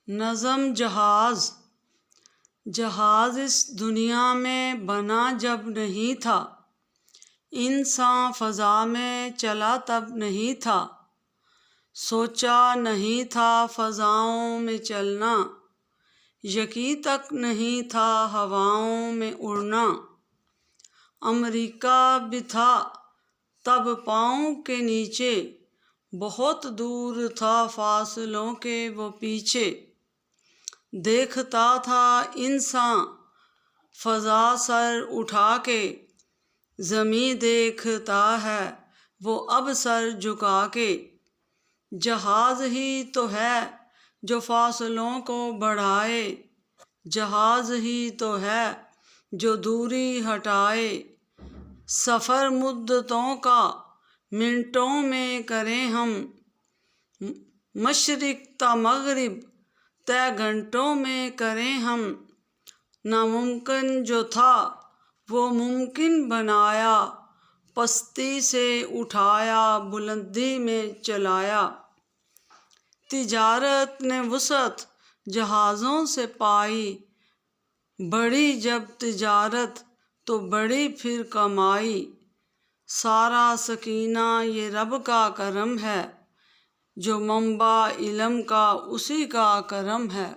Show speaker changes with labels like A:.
A: نظم جہاز اس دنیا میں بنا جب نہیں تھا، انسان فضا میں چلا تب نہیں تھا، سوچا نہیں تھا فضاؤں میں چلنا، یقیں تک نہیں تھا ہواؤں میں اڑنا۔ امریکہ بھی تھا تب پاؤں کے نیچے، بہت دور تھا فاصلوں کے وہ پیچھے۔ دیکھتا تھا انسان فضا سر اٹھا کے، زمیں دیکھتا ہے وہ اب سر جھکا کے۔ جہاز ہی تو ہے جو فاصلوں کو بڑھائے، جہاز ہی تو ہے جو دوری ہٹائے۔ سفر مدتوں کا منٹوں میں کریں ہم، مشرق تا مغرب طے گھنٹوں میں کریں ہم۔ ناممکن جو تھا وہ ممکن بنایا، پستی سے اٹھایا بلندی میں چلایا۔ تجارت نے وسعت جہازوں سے پائی، بڑھی جب تجارت تو بڑھی پھر کمائی۔ سارا سکینہ یہ رب کا کرم ہے، جو منبع علم کا اسی کا کرم ہے۔